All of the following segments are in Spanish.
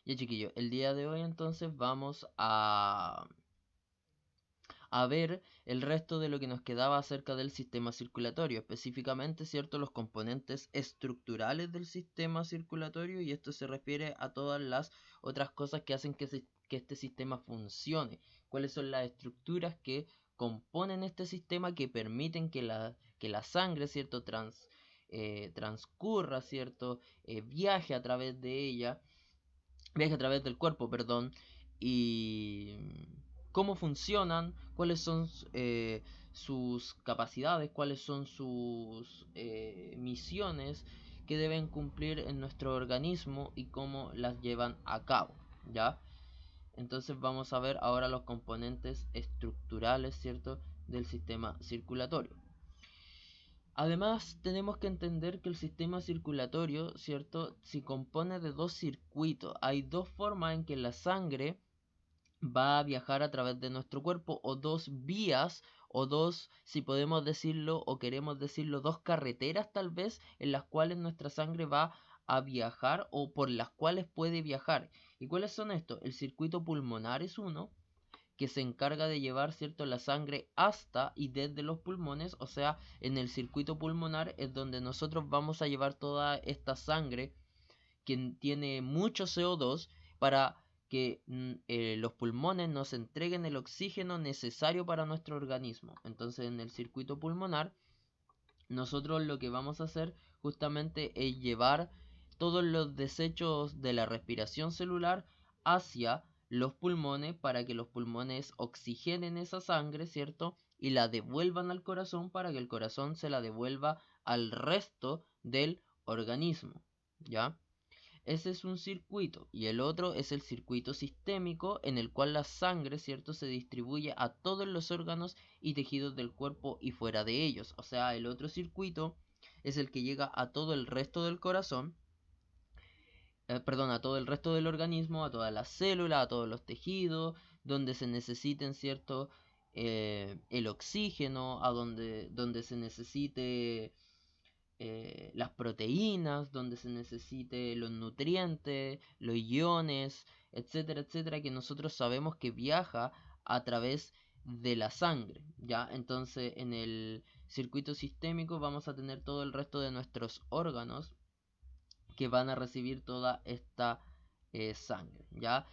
Ya chiquillos, el día de hoy entonces vamos a ver el resto de lo que nos quedaba acerca del sistema circulatorio, específicamente, ¿cierto?, los componentes estructurales del sistema circulatorio, y esto se refiere a todas las otras cosas que hacen que este sistema funcione. ¿Cuáles son las estructuras que componen este sistema que permiten que la sangre, ¿cierto?, transcurra, ¿cierto?, viaje a través de ella, viaje a través del cuerpo, perdón, y cómo funcionan, cuáles son sus capacidades, cuáles son sus misiones que deben cumplir en nuestro organismo y cómo las llevan a cabo, ¿ya? Entonces vamos a ver ahora los componentes estructurales, ¿cierto?, del sistema circulatorio. Además, tenemos que entender que el sistema circulatorio, ¿cierto?, se compone de dos circuitos. Hay dos formas en que la sangre va a viajar a través de nuestro cuerpo, o dos vías, o dos, si podemos decirlo o queremos decirlo, dos carreteras tal vez, en las cuales nuestra sangre va a viajar o por las cuales puede viajar. ¿Y cuáles son estos? El circuito pulmonar es uno, que se encarga de llevar, ¿cierto?, la sangre hasta y desde los pulmones. O sea, en el circuito pulmonar es donde nosotros vamos a llevar toda esta sangre que tiene mucho CO2 para que los pulmones nos entreguen el oxígeno necesario para nuestro organismo. Entonces, en el circuito pulmonar, nosotros lo que vamos a hacer justamente es llevar todos los desechos de la respiración celular hacia los pulmones para que los pulmones oxigenen esa sangre, ¿cierto? Y la devuelvan al corazón para que el corazón se la devuelva al resto del organismo, ¿ya? Ese es un circuito, y el otro es el circuito sistémico, en el cual la sangre, ¿cierto?, se distribuye a todos los órganos y tejidos del cuerpo y fuera de ellos. O sea, el otro circuito es el que llega a todo el resto del corazón, perdón, a todo el resto del organismo, a todas las células, a todos los tejidos, donde se necesiten, ¿cierto?, el oxígeno, donde se necesite las proteínas, donde se necesite los nutrientes, los iones, etcétera, etcétera, que nosotros sabemos que viaja a través de la sangre, ¿ya? Entonces, en el circuito sistémico vamos a tener todo el resto de nuestros órganos que van a recibir toda esta sangre, ¿ya?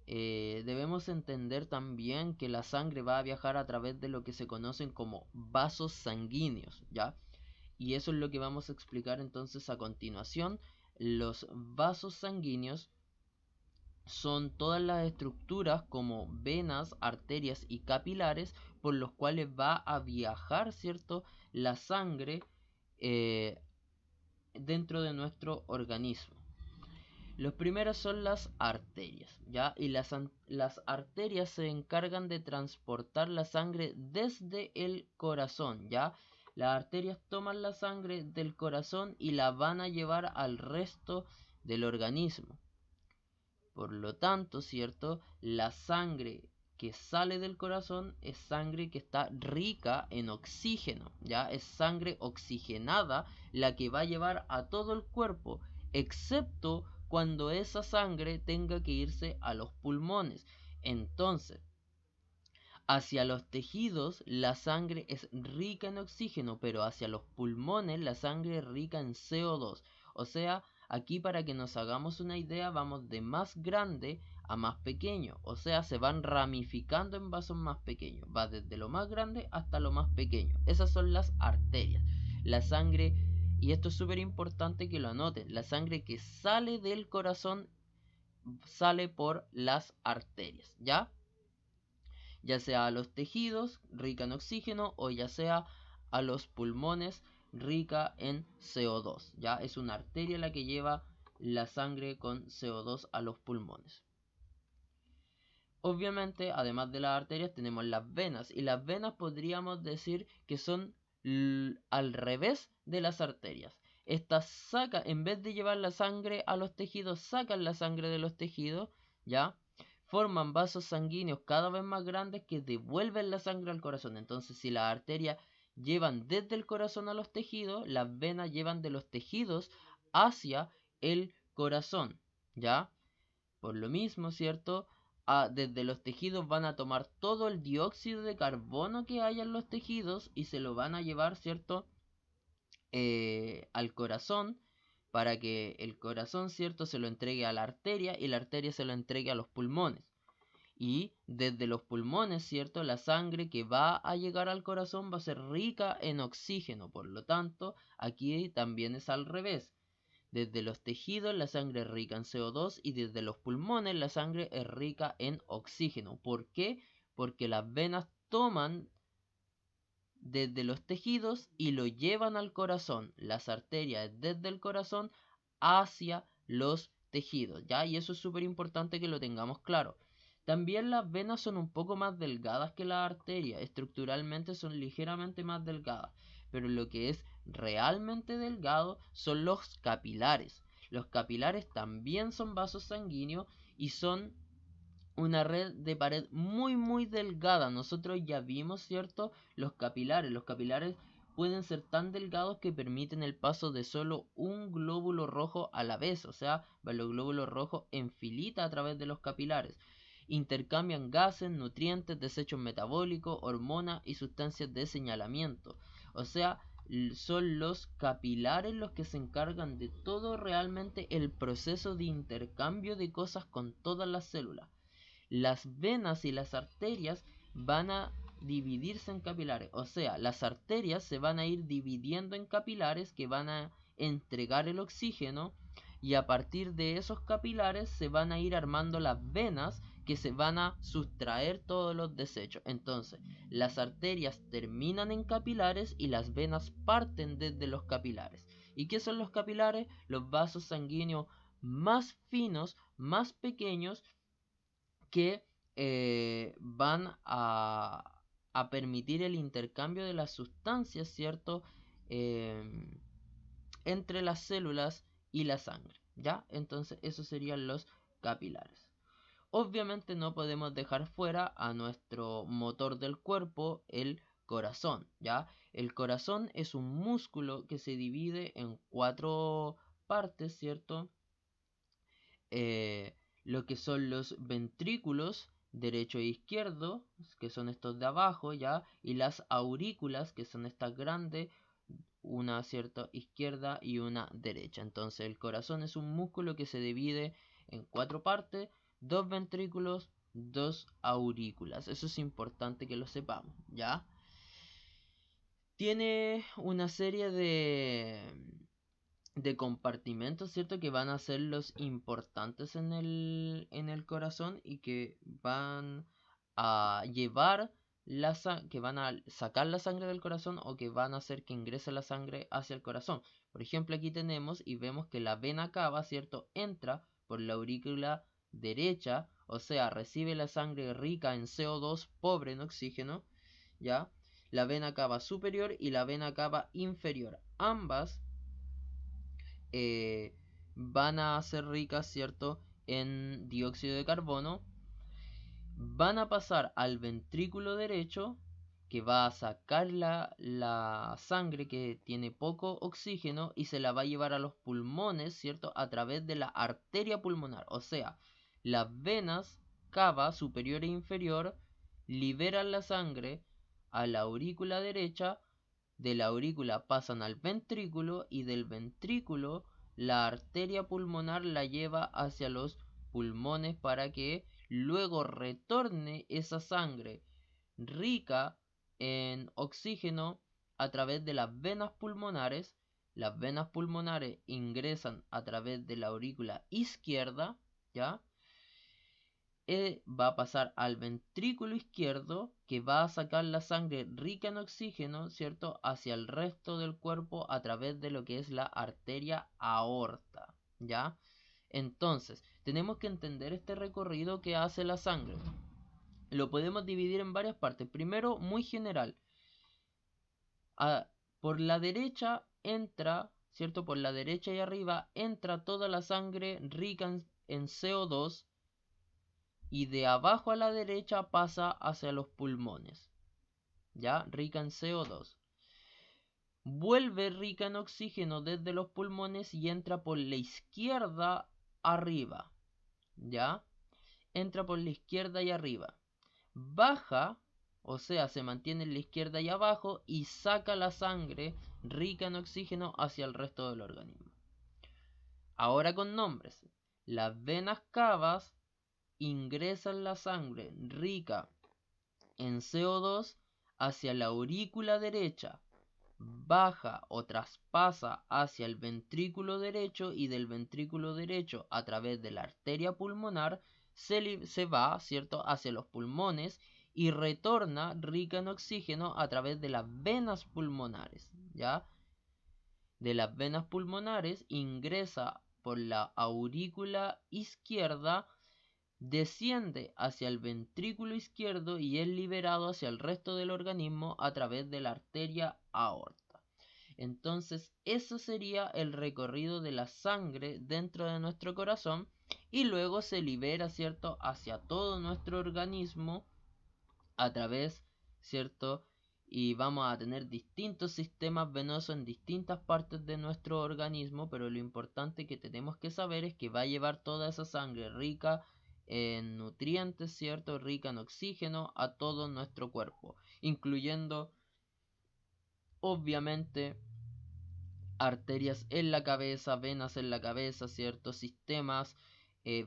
Debemos entender también que la sangre va a viajar a través de lo que se conocen como vasos sanguíneos, ¿ya? Y eso es lo que vamos a explicar entonces a continuación. Los vasos sanguíneos son todas las estructuras como venas, arterias y capilares por los cuales va a viajar, ¿cierto?, la sangre eh, dentro de nuestro organismo. Los primeros son las arterias, ¿ya? Y las arterias se encargan de transportar la sangre desde el corazón, ¿ya? Las arterias toman la sangre del corazón y la van a llevar al resto del organismo. Por lo tanto, ¿cierto?, la sangre que sale del corazón es sangre que está rica en oxígeno, ¿ya? Es sangre oxigenada la que va a llevar a todo el cuerpo, excepto cuando esa sangre tenga que irse a los pulmones. Entonces, hacia los tejidos la sangre es rica en oxígeno, pero hacia los pulmones la sangre es rica en CO2. O sea, aquí para que nos hagamos una idea vamos de más grande a más pequeño. O sea, se van ramificando en vasos más pequeños. Va desde lo más grande hasta lo más pequeño. Esas son las arterias. La sangre, y esto es súper importante que lo anoten, la sangre que sale del corazón sale por las arterias, ¿ya? Ya sea a los tejidos, rica en oxígeno, o ya sea a los pulmones, rica en CO2. Ya es una arteria la que lleva la sangre con CO2 a los pulmones. Obviamente, además de las arterias, tenemos las venas, y las venas podríamos decir que son al revés de las arterias. Estas sacan, en vez de llevar la sangre a los tejidos, sacan la sangre de los tejidos, ¿ya? Forman vasos sanguíneos cada vez más grandes que devuelven la sangre al corazón. Entonces, si las arterias llevan desde el corazón a los tejidos, las venas llevan de los tejidos hacia el corazón, ¿ya? Por lo mismo, ¿cierto? Desde los tejidos van a tomar todo el dióxido de carbono que haya en los tejidos y se lo van a llevar, ¿cierto? Al corazón, para que el corazón, ¿cierto?, se lo entregue a la arteria y la arteria se lo entregue a los pulmones. Y desde los pulmones, ¿cierto?, la sangre que va a llegar al corazón va a ser rica en oxígeno. Por lo tanto, aquí también es al revés. Desde los tejidos la sangre es rica en CO2 y desde los pulmones la sangre es rica en oxígeno. ¿Por qué? Porque las venas toman desde los tejidos y lo llevan al corazón. Las arterias desde el corazón hacia los tejidos, ¿ya? Y eso es súper importante que lo tengamos claro. También las venas son un poco más delgadas que las arterias, estructuralmente son ligeramente más delgadas, pero lo que es realmente delgado son los capilares. Los capilares también son vasos sanguíneos y son una red de pared muy delgada. Nosotros ya vimos, ¿cierto? Los capilares. Los capilares pueden ser tan delgados que permiten el paso de solo un glóbulo rojo a la vez. O sea, los glóbulos rojos en filita a través de los capilares. Intercambian gases, nutrientes, desechos metabólicos, hormonas y sustancias de señalamiento. O sea, son los capilares los que se encargan de todo realmente el proceso de intercambio de cosas con todas las células. Las venas y las arterias van a dividirse en capilares. O sea, las arterias se van a ir dividiendo en capilares que van a entregar el oxígeno y a partir de esos capilares se van a ir armando las venas que se van a sustraer todos los desechos. Entonces, las arterias terminan en capilares y las venas parten desde los capilares. ¿Y qué son los capilares? Los vasos sanguíneos más finos, más pequeños, que van a permitir el intercambio de las sustancias, ¿cierto? Entre las células y la sangre, ¿ya? Entonces esos serían los capilares. Obviamente no podemos dejar fuera a nuestro motor del cuerpo, el corazón, ¿ya? El corazón es un músculo que se divide en 4 partes, ¿cierto? Lo que son los ventrículos derecho e izquierdo, que son estos de abajo, ¿ya? Y las aurículas, que son estas grandes, una cierta izquierda y una derecha. Entonces el corazón es un músculo que se divide en 4 partes, 2 ventrículos, 2 aurículas. Eso es importante que lo sepamos, ¿ya? Tiene una serie de compartimentos, ¿cierto? Que van a ser los importantes en el corazón y que van a llevar que van a sacar la sangre del corazón o que van a hacer que ingrese la sangre hacia el corazón. Por ejemplo, aquí tenemos y vemos que la vena cava, ¿cierto? Entra por la aurícula derecha, o sea, recibe la sangre rica en CO2, pobre en oxígeno, ¿ya? La vena cava superior y la vena cava inferior. Ambas van a ser ricas, ¿cierto?, en dióxido de carbono. Van a pasar al ventrículo derecho, que va a sacar la sangre que tiene poco oxígeno y se la va a llevar a los pulmones, ¿cierto?, a través de la arteria pulmonar. O sea, las venas cava superior e inferior liberan la sangre a la aurícula derecha, de la aurícula pasan al ventrículo y del ventrículo la arteria pulmonar la lleva hacia los pulmones para que luego retorne esa sangre rica en oxígeno a través de las venas pulmonares. Las venas pulmonares ingresan a través de la aurícula izquierda, ¿ya? Va a pasar al ventrículo izquierdo, que va a sacar la sangre rica en oxígeno, ¿cierto?, hacia el resto del cuerpo a través de lo que es la arteria aorta, ¿ya? Entonces, tenemos que entender este recorrido que hace la sangre. Lo podemos dividir en varias partes. Primero, muy general. Por la derecha entra, ¿cierto? Por la derecha y arriba entra toda la sangre rica en CO2, y de abajo a la derecha pasa hacia los pulmones, ¿ya? Rica en CO2. Vuelve rica en oxígeno desde los pulmones y entra por la izquierda arriba, ¿ya? Entra por la izquierda y arriba. Baja, o sea, se mantiene en la izquierda y abajo y saca la sangre rica en oxígeno hacia el resto del organismo. Ahora con nombres. Las venas cavas ingresan la sangre rica en CO2 hacia la aurícula derecha, baja o traspasa hacia el ventrículo derecho y del ventrículo derecho a través de la arteria pulmonar se va, ¿cierto?, hacia los pulmones y retorna rica en oxígeno a través de las venas pulmonares, ¿ya? De las venas pulmonares ingresa por la aurícula izquierda, desciende hacia el ventrículo izquierdo y es liberado hacia el resto del organismo a través de la arteria aorta. Entonces, eso sería el recorrido de la sangre dentro de nuestro corazón y luego se libera, ¿cierto?, hacia todo nuestro organismo a través, ¿cierto? Y vamos a tener distintos sistemas venosos en distintas partes de nuestro organismo, pero lo importante que tenemos que saber es que va a llevar toda esa sangre rica en nutrientes, ¿cierto? Rica en oxígeno a todo nuestro cuerpo, incluyendo, obviamente, arterias en la cabeza, venas en la cabeza, ¿cierto? Sistemas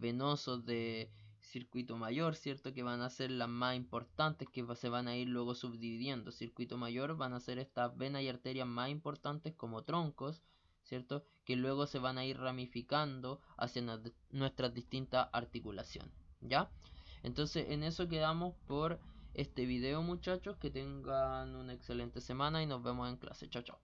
venosos de circuito mayor, ¿cierto? Que van a ser las más importantes, que se van a ir luego subdividiendo. Circuito mayor van a ser estas venas y arterias más importantes como troncos, ¿cierto? Que luego se van a ir ramificando hacia nuestras distintas articulaciones, ¿ya? Entonces en eso quedamos por este video, muchachos. Que tengan una excelente semana y nos vemos en clase. Chao, chao.